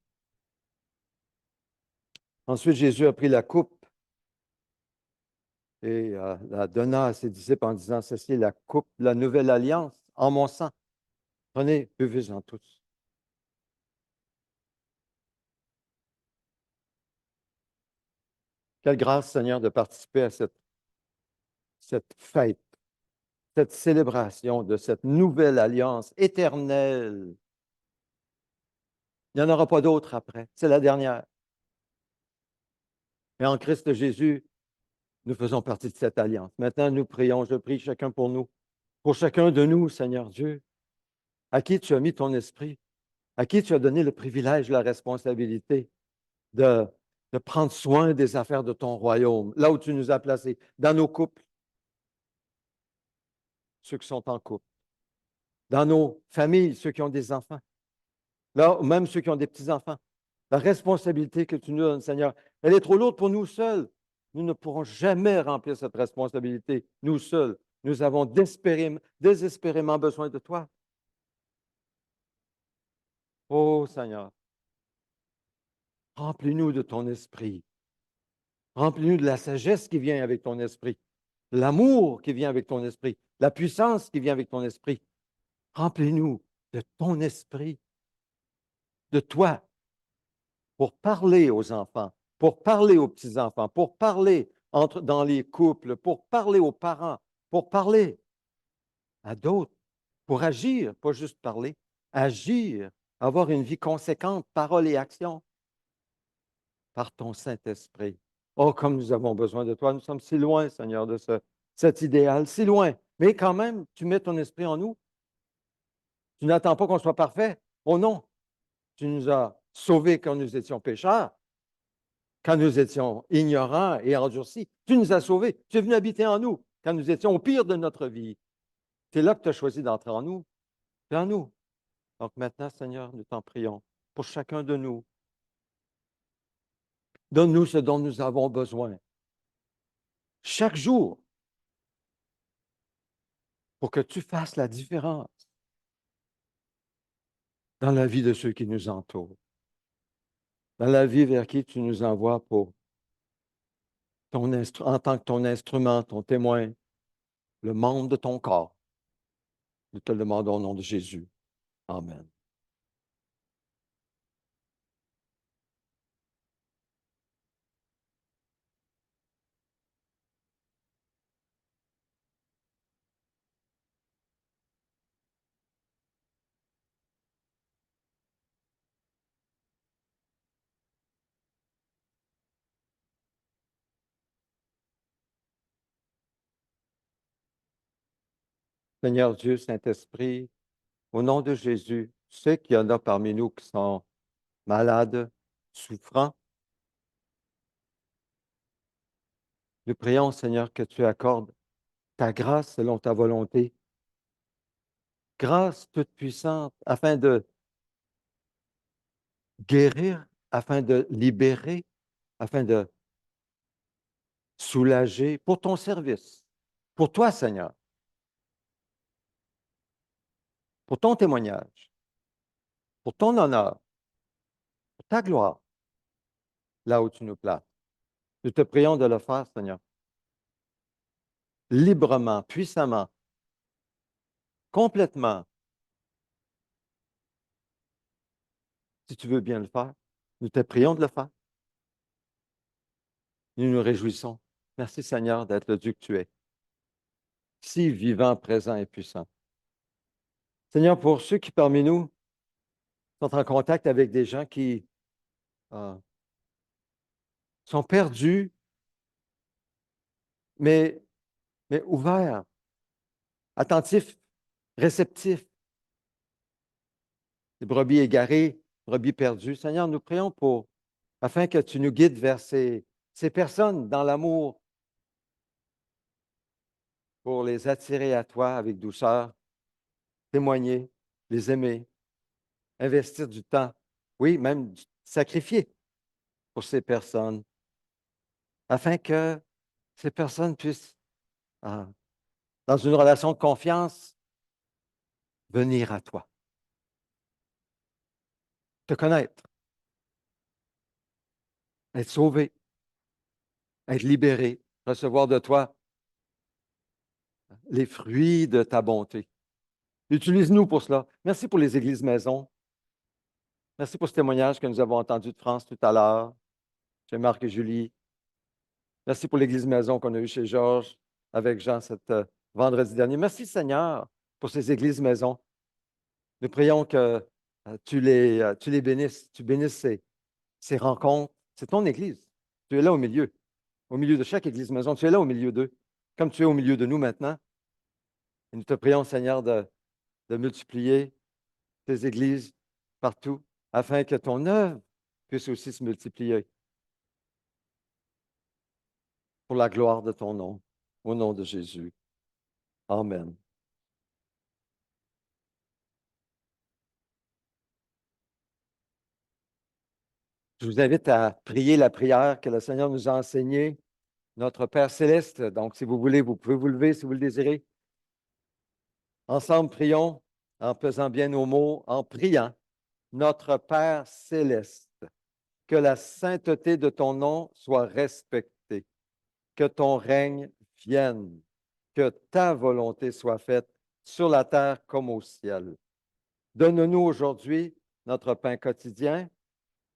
Speaker 1: Ensuite, Jésus a pris la coupe et la donna à ses disciples en disant, ceci est la coupe, la nouvelle alliance en mon sang. Prenez, buvez-en tous. Quelle grâce, Seigneur, de participer à cette fête, cette célébration de cette nouvelle alliance éternelle. Il n'y en aura pas d'autre après. C'est la dernière. Mais en Christ Jésus, nous faisons partie de cette alliance. Maintenant, nous prions, je prie chacun pour chacun de nous, Seigneur Dieu, à qui tu as mis ton esprit, à qui tu as donné le privilège, la responsabilité de, de prendre soin des affaires de ton royaume, là où tu nous as placés, dans nos couples, ceux qui sont en couple, dans nos familles, ceux qui ont des enfants, là, même ceux qui ont des petits-enfants. La responsabilité que tu nous donnes, Seigneur, elle est trop lourde pour nous seuls. Nous ne pourrons jamais remplir cette responsabilité, nous seuls. Nous avons désespérément besoin de toi. Oh Seigneur, remplis-nous de ton esprit. Remplis-nous de la sagesse qui vient avec ton esprit, l'amour qui vient avec ton esprit, la puissance qui vient avec ton esprit. Remplis-nous de ton esprit, de toi, pour parler aux enfants, pour parler aux petits-enfants, pour parler dans les couples, pour parler aux parents, pour parler à d'autres, pour agir, pas juste parler, agir, avoir une vie conséquente, parole et action, par ton Saint-Esprit. Oh, comme nous avons besoin de toi. Nous sommes si loin, Seigneur, de cet idéal, si loin. Mais quand même, tu mets ton esprit en nous. Tu n'attends pas qu'on soit parfait. Oh non, tu nous as sauvés quand nous étions pécheurs, quand nous étions ignorants et endurcis. Tu nous as sauvés. Tu es venu habiter en nous quand nous étions au pire de notre vie. C'est là que tu as choisi d'entrer en nous. C'est en nous. Donc maintenant, Seigneur, nous t'en prions pour chacun de nous. Donne-nous ce dont nous avons besoin chaque jour pour que tu fasses la différence dans la vie de ceux qui nous entourent, dans la vie vers qui tu nous envoies pour en tant que ton instrument, ton témoin, le membre de ton corps. Nous te le demandons au nom de Jésus. Amen. Seigneur Dieu, Saint-Esprit, au nom de Jésus, tu sais qu'il y en a parmi nous qui sont malades, souffrants. Nous prions, Seigneur, que tu accordes ta grâce selon ta volonté, grâce toute puissante, afin de guérir, afin de libérer, afin de soulagé pour ton service, pour toi, Seigneur, pour ton témoignage, pour ton honneur, pour ta gloire, là où tu nous places. Nous te prions de le faire, Seigneur, librement, puissamment, complètement, si tu veux bien le faire. Nous te prions de le faire. Nous nous réjouissons. Merci, Seigneur, d'être le Dieu que tu es, si vivant, présent et puissant. Seigneur, pour ceux qui parmi nous sont en contact avec des gens qui euh, sont perdus, mais, mais ouverts, attentifs, réceptifs, des brebis égarées, brebis perdues. Seigneur, nous prions afin que tu nous guides vers ces personnes dans l'amour pour les attirer à toi avec douceur, témoigner, les aimer, investir du temps, oui, même sacrifier pour ces personnes, afin que ces personnes puissent, euh, dans une relation de confiance, venir à toi, te connaître, être sauvé, être libéré, recevoir de toi les fruits de ta bonté. Utilise-nous pour cela. Merci pour les églises maisons. Merci pour ce témoignage que nous avons entendu de France tout à l'heure, chez Marc et Julie. Merci pour l'église maison qu'on a eue chez Georges avec Jean cet vendredi dernier. Merci Seigneur pour ces églises maisons. Nous prions que tu les bénisses, tu bénisses ces rencontres. C'est ton église. Tu es là au milieu de chaque église maison. Tu es là au milieu d'eux, comme tu es au milieu de nous maintenant. Et nous te prions, Seigneur, de multiplier tes églises partout, afin que ton œuvre puisse aussi se multiplier pour la gloire de ton nom, au nom de Jésus. Amen. Je vous invite à prier la prière que le Seigneur nous a enseignée, notre Père céleste. Donc, si vous voulez, vous pouvez vous lever si vous le désirez. Ensemble, prions en pesant bien nos mots, en priant. Notre Père céleste, que la sainteté de ton nom soit respectée, que ton règne vienne, que ta volonté soit faite sur la terre comme au ciel. Donne-nous aujourd'hui notre pain quotidien.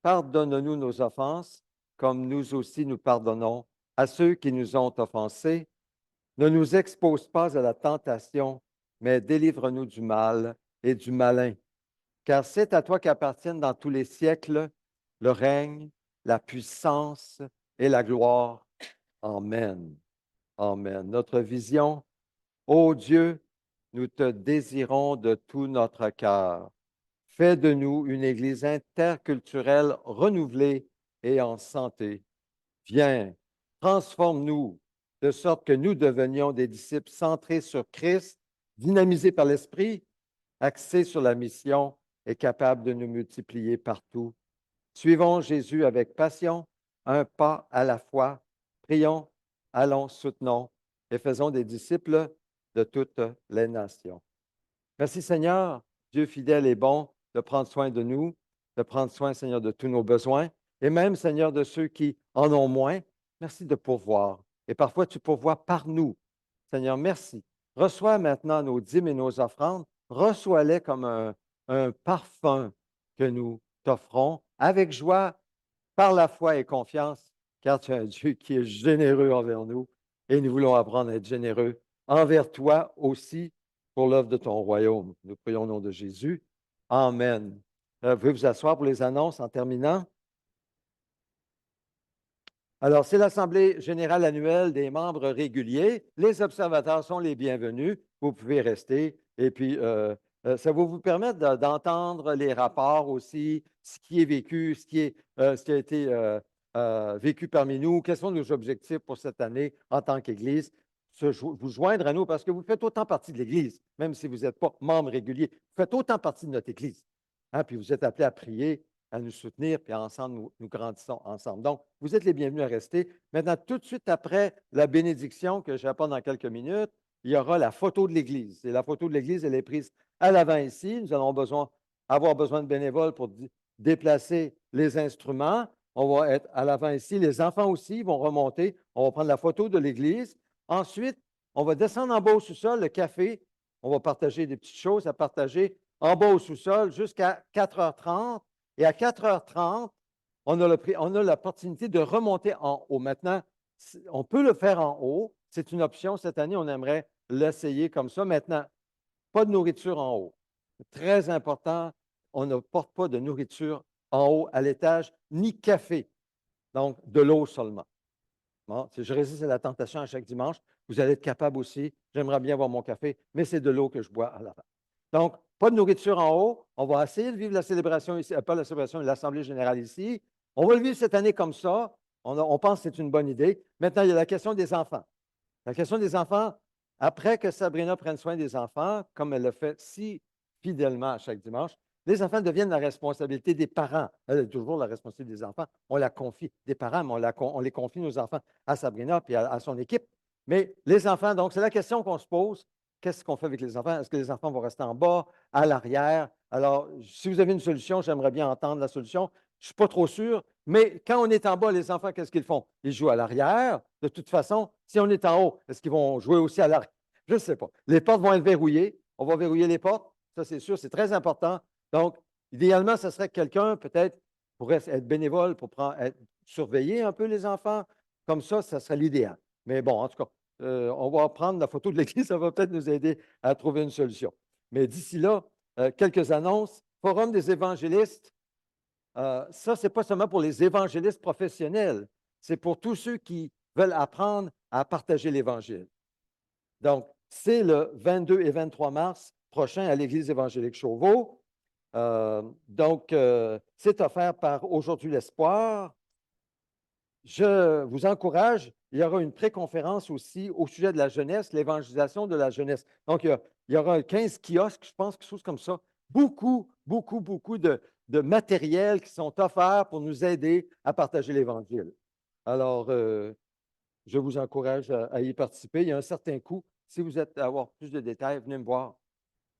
Speaker 1: Pardonne-nous nos offenses, comme nous aussi nous pardonnons à ceux qui nous ont offensés. Ne nous expose pas à la tentation, mais délivre-nous du mal et du malin. Car c'est à toi qu'appartiennent dans tous les siècles le règne, la puissance et la gloire. Amen. Amen. Notre vision, ô Dieu, nous te désirons de tout notre cœur. Fais de nous une Église interculturelle renouvelée et en santé. Viens, transforme-nous de sorte que nous devenions des disciples centrés sur Christ, dynamisés par l'Esprit, axés sur la mission et capables de nous multiplier partout. Suivons Jésus avec passion, un pas à la fois. Prions, allons, soutenons et faisons des disciples de toutes les nations. Merci Seigneur, Dieu fidèle et bon, de prendre soin de nous, de prendre soin, Seigneur, de tous nos besoins, et même, Seigneur, de ceux qui en ont moins. Merci de pourvoir. Et parfois, tu pourvois par nous. Seigneur, merci. Reçois maintenant nos dîmes et nos offrandes. Reçois-les comme un parfum que nous t'offrons avec joie, par la foi et confiance, car tu es un Dieu qui est généreux envers nous et nous voulons apprendre à être généreux envers toi aussi pour l'œuvre de ton royaume. Nous prions au nom de Jésus. Amen. Vous pouvez vous asseoir pour les annonces en terminant. Alors, c'est l'Assemblée générale annuelle des membres réguliers. Les observateurs sont les bienvenus. Vous pouvez rester. Et puis, ça va vous permettre d'entendre les rapports aussi, ce qui est vécu, ce qui a été vécu parmi nous, quels sont nos objectifs pour cette année en tant qu'Église. Vous joindre à nous parce que vous faites autant partie de l'Église, même si vous n'êtes pas membre régulier. Vous faites autant partie de notre Église. Hein, puis vous êtes appelés à prier à nous soutenir, puis ensemble, nous grandissons ensemble. Donc, vous êtes les bienvenus à rester. Maintenant, tout de suite après la bénédiction que je vais prendre dans quelques minutes, il y aura la photo de l'Église. Et la photo de l'Église, elle est prise à l'avant ici. Nous allons avoir besoin de bénévoles pour déplacer les instruments. On va être à l'avant ici. Les enfants aussi vont remonter. On va prendre la photo de l'Église. Ensuite, on va descendre en bas au sous-sol, le café. On va partager des petites choses à partager en bas au sous-sol jusqu'à 4h30. Et à 4h30, on a l'opportunité de remonter en haut. Maintenant, on peut le faire en haut. C'est une option. Cette année, on aimerait l'essayer comme ça. Maintenant, pas de nourriture en haut. Très important, on ne porte pas de nourriture en haut à l'étage, ni café. Donc, de l'eau seulement. Bon, si je résiste à la tentation à chaque dimanche, vous allez être capable aussi. J'aimerais bien avoir mon café, mais c'est de l'eau que je bois à l'avant. Donc, pas de nourriture en haut. On va essayer de vivre la célébration ici, pas la célébration, mais l'Assemblée générale ici. On va le vivre cette année comme ça. On pense que c'est une bonne idée. Maintenant, il y a la question des enfants. La question des enfants, après que Sabrina prenne soin des enfants, comme elle le fait si fidèlement à chaque dimanche, les enfants deviennent la responsabilité des parents. Elle est toujours la responsabilité des enfants. On la confie des parents, mais on les confie nos enfants à Sabrina et à son équipe. Mais les enfants, donc, c'est la question qu'on se pose. Qu'est-ce qu'on fait avec les enfants? Est-ce que les enfants vont rester en bas, à l'arrière? Alors, si vous avez une solution, j'aimerais bien entendre la solution. Je ne suis pas trop sûr, mais quand on est en bas, les enfants, qu'est-ce qu'ils font? Ils jouent à l'arrière. De toute façon, si on est en haut, est-ce qu'ils vont jouer aussi à l'arrière? Je ne sais pas. Les portes vont être verrouillées. On va verrouiller les portes. Ça, c'est sûr, c'est très important. Donc, idéalement, ce serait que quelqu'un, peut-être, pourrait être bénévole pour surveiller un peu les enfants. Comme ça serait l'idéal. Mais bon, en tout cas, on va prendre la photo de l'Église. Ça va peut-être nous aider à trouver une solution. Mais d'ici là, quelques annonces. Forum des évangélistes. Ça, ce n'est pas seulement pour les évangélistes professionnels, c'est pour tous ceux qui veulent apprendre à partager l'Évangile. Donc, c'est le 22 et 23 mars prochain à l'Église évangélique Chauveau. C'est offert par Aujourd'hui l'Espoir. Je vous encourage, il y aura une préconférence aussi au sujet de la jeunesse, l'évangélisation de la jeunesse. Donc, il y aura 15 kiosques, je pense, quelque chose comme ça. Beaucoup, beaucoup, beaucoup de matériel qui sont offerts pour nous aider à partager l'Évangile. Alors, je vous encourage à y participer. Il y a un certain coût. Si vous êtes à avoir plus de détails, venez me voir,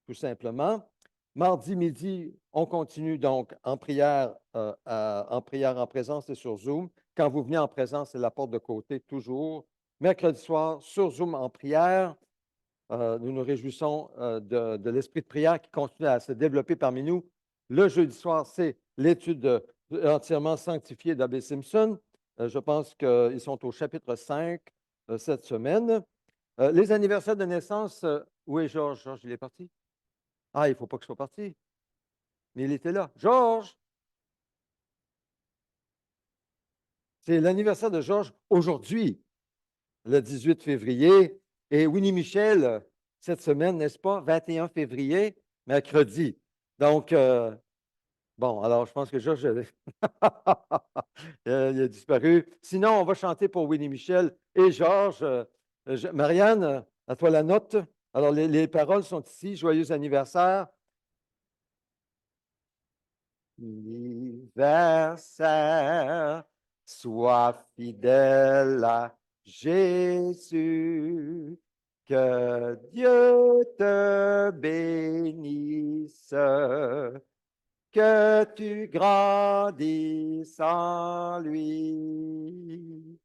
Speaker 1: tout simplement. Mardi midi, on continue donc en prière en présence et sur Zoom. Quand vous venez en présence, c'est la porte de côté, toujours. Mercredi soir, sur Zoom en prière. Nous nous réjouissons de l'esprit de prière qui continue à se développer parmi nous. Le jeudi soir, c'est l'étude entièrement sanctifiée d'Abbé Simpson. Je pense qu'ils sont au chapitre 5 cette semaine. Les anniversaires de naissance, où est Georges? Georges, il est parti? Ah, il ne faut pas qu'il soit parti. Mais il était là. Georges! C'est l'anniversaire de Georges aujourd'hui, le 18 février. Et Winnie Michel, cette semaine, n'est-ce pas? 21 février, mercredi. Donc, bon, alors je pense que Georges, il a disparu. Sinon, on va chanter pour Winnie Michel et Georges. Marianne, à toi la note. Alors, les paroles sont ici. Joyeux anniversaire. Anniversaire, sois fidèle à Jésus. Que Dieu te bénisse, que tu grandisses en lui.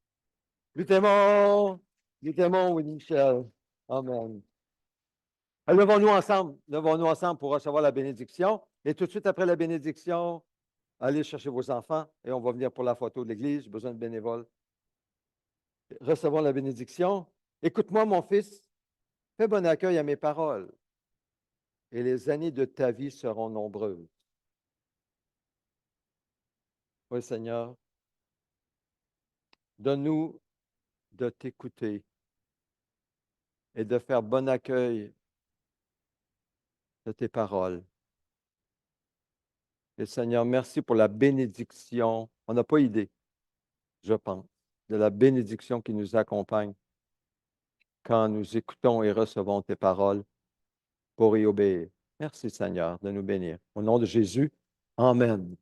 Speaker 1: Nous t'aimons, Winnie Michel. Amen. Levons-nous ensemble pour recevoir la bénédiction. Et tout de suite après la bénédiction, allez chercher vos enfants et on va venir pour la photo de l'Église. J'ai besoin de bénévoles. Recevons la bénédiction. Écoute-moi, mon fils, fais bon accueil à mes paroles et les années de ta vie seront nombreuses. Oui, Seigneur, donne-nous de t'écouter et de faire bon accueil de tes paroles. Et Seigneur, merci pour la bénédiction. On n'a pas idée, je pense, de la bénédiction qui nous accompagne quand nous écoutons et recevons tes paroles pour y obéir. Merci Seigneur de nous bénir. Au nom de Jésus, Amen.